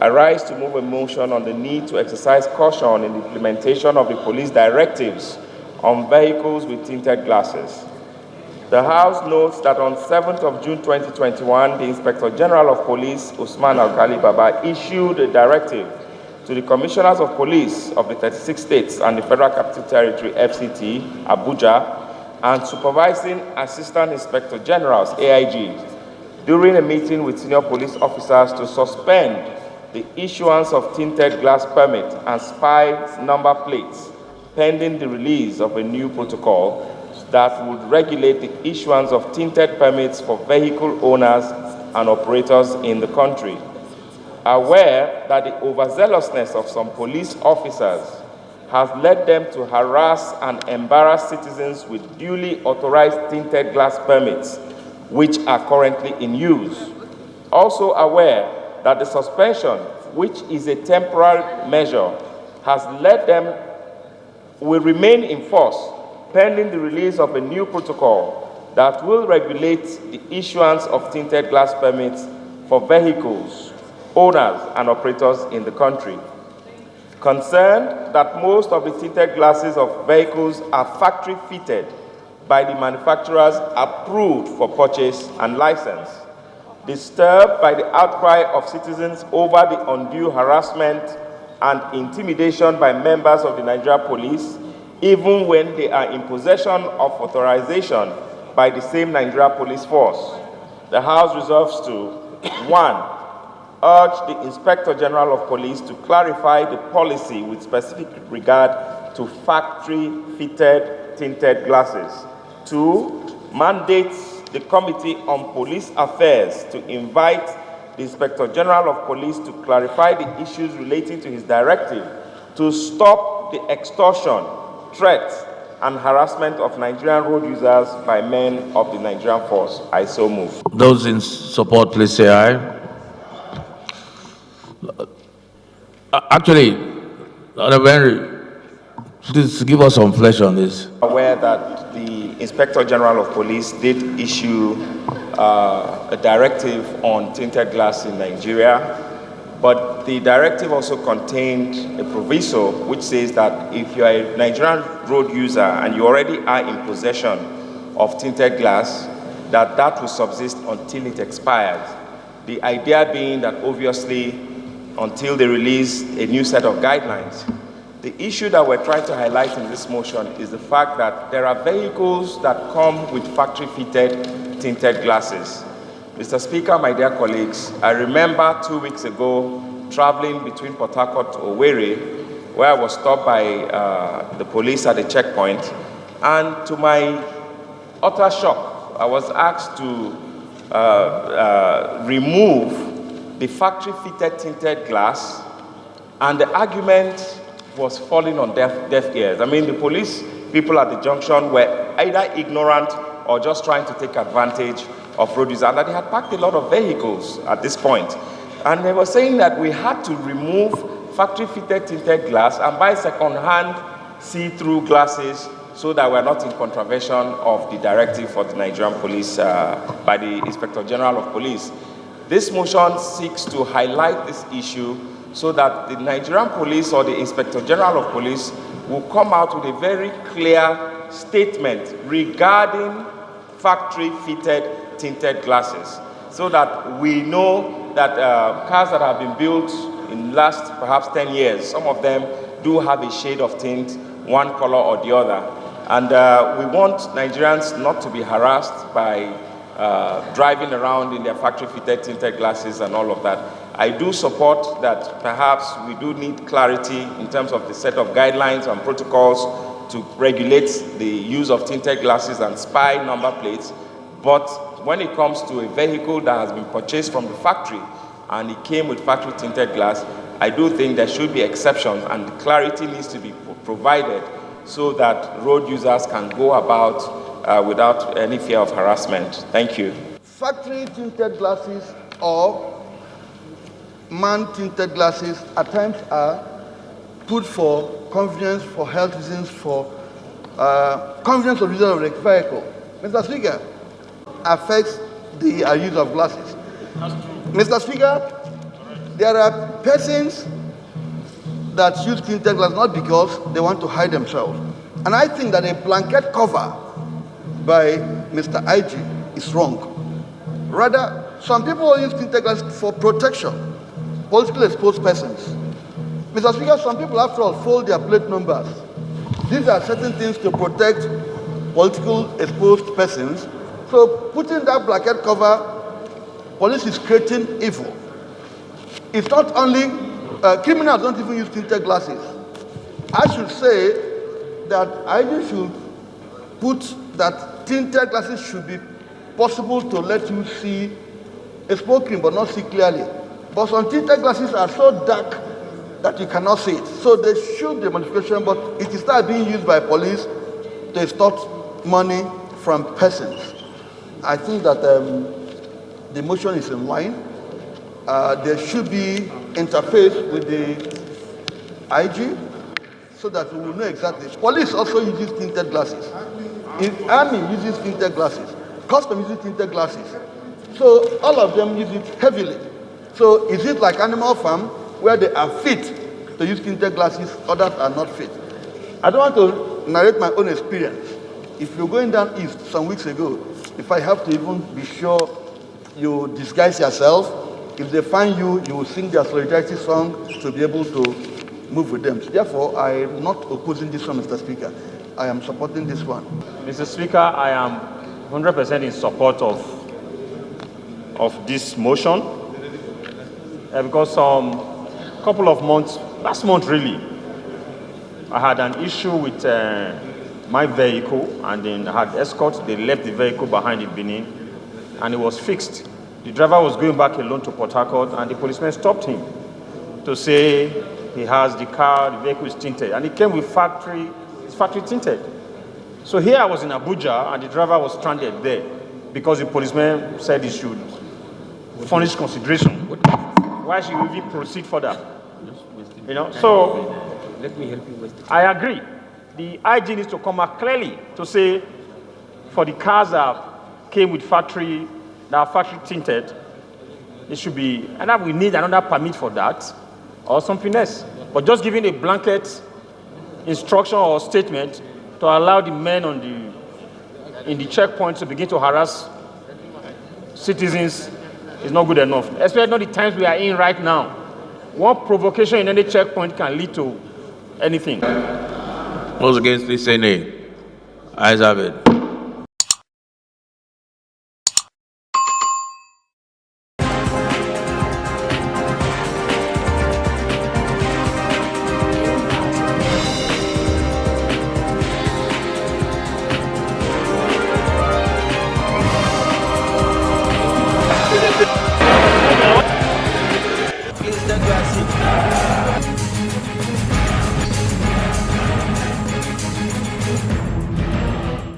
I rise to move a motion on the need to exercise caution in the implementation of the police directives on vehicles with tinted glasses. The House notes that on 7th of June 2021, the Inspector General of Police, Usman Baba, issued a directive to the Commissioners of Police of the 36 states and the Federal Capital Territory, FCT, Abuja, and Supervising Assistant Inspector Generals, AIGs, during a meeting with senior police officers to suspend the issuance of tinted glass permit and spy number plates pending the release of a new protocol that would regulate the issuance of tinted permits for vehicle owners and operators in the country. Aware that the overzealousness of some police officers has led them to harass and embarrass citizens with duly authorized tinted glass permits, which are currently in use. Also aware that the suspension, which is a temporary measure, has led them will remain in force pending the release of a new protocol that will regulate the issuance of tinted glass permits for vehicles, owners, and operators in the country. Concerned that most of the tinted glasses of vehicles are factory fitted by the manufacturers approved for purchase and license. Disturbed by the outcry of citizens over the undue harassment and intimidation by members of the Nigeria Police, even when they are in possession of authorization by the same Nigeria Police Force, the House resolves to 1. Urge the Inspector General of Police to clarify the policy with specific regard to factory-fitted tinted glasses. 2. Mandates the Committee on Police Affairs to invite the Inspector General of Police to clarify the issues relating to his directive to stop the extortion, threats, and harassment of Nigerian road users by men of the Nigerian force. I so move. Those in support, please say aye. Actually, please give us some flesh on this. Aware that the Inspector General of Police did issue a directive on tinted glass in Nigeria, but the directive also contained a proviso which says that if you are a Nigerian road user and you already are in possession of tinted glass, that will subsist until it expires. The idea being that obviously until they release a new set of guidelines. The issue that we're trying to highlight in this motion is the fact that there are vehicles that come with factory-fitted tinted glasses. Mr. Speaker, my dear colleagues, I remember 2 weeks ago traveling between Port Harcourt to Owerri, where I was stopped by the police at the checkpoint, and to my utter shock, I was asked to remove the factory-fitted tinted glass, and the argument was falling on deaf ears. I mean, the police people at the junction were either ignorant or just trying to take advantage of road users, and that they had packed a lot of vehicles at this point. And they were saying that we had to remove factory-fitted tinted glass and buy second-hand see-through glasses so that we're not in contravention of the directive for the Nigerian police by the Inspector General of Police. This motion seeks to highlight this issue so that the Nigerian police or the Inspector General of Police will come out with a very clear statement regarding factory-fitted tinted glasses, so that we know that cars that have been built in the last perhaps 10 years, some of them do have a shade of tint, one color or the other. And we want Nigerians not to be harassed by driving around in their factory-fitted tinted glasses and all of that. I do support that perhaps we do need clarity in terms of the set of guidelines and protocols to regulate the use of tinted glasses and spy number plates. But when it comes to a vehicle that has been purchased from the factory and it came with factory tinted glass, I do think there should be exceptions and clarity needs to be provided so that road users can go about without any fear of harassment. Thank you. Factory tinted glasses or man-tinted glasses at times are put for convenience, for health reasons, for convenience of users of the vehicle. Mr. Speaker, affects the use of glasses. Mr. Speaker, There are persons that use tinted glass not because they want to hide themselves. And I think that a blanket cover by Mr. IG is wrong. Rather, some people use tinted glass for protection, politically exposed persons. Mr. Speaker, some people, after all, fold their plate numbers. These are certain things to protect political exposed persons. So putting that blanket cover, police is creating evil. It's not only, criminals don't even use tinted glasses. I should say that IG should put that tinted glasses should be possible to let you see a smoking but not see clearly. But some tinted glasses are so dark that you cannot see it. So they should be a modification, but it is not being used by police to extort money from persons. I think that the motion is in line. There should be interface with the IG so that we will know exactly. Police also uses tinted glasses. If Army uses tinted glasses, Custom uses tinted glasses. So all of them use it heavily. So is it like Animal Farm where they are fit to use tinted glasses, others are not fit? I don't want to narrate my own experience. If you're going down east some weeks ago, if I have to even be sure you disguise yourself, if they find you, you will sing their solidarity song to be able to move with them. Therefore, I am not opposing this one, Mr. Speaker. I am supporting this one. Mr. Speaker, I am 100% in support of this motion because couple of months, last month really, I had an issue with my vehicle, and then I had escorts. They left the vehicle behind in Benin, and it was fixed. The driver was going back alone to Port Harcourt, and the policeman stopped him to say he has the car, the vehicle is tinted, and it came with factory tinted. So here I was in Abuja, and the driver was stranded there because the policeman said he should furnish consideration. Why should we even proceed further? You know, so let me help you with it. I agree. The IG needs to come out clearly to say for the cars that came with factory tinted, it should be, and that we need another permit for that or something else. But just giving a blanket instruction or statement to allow the men in the checkpoint to begin to harass citizens is not good enough, especially not the times we are in right now. One provocation in any checkpoint can lead to anything. Those against, please say nay. Ayes have it.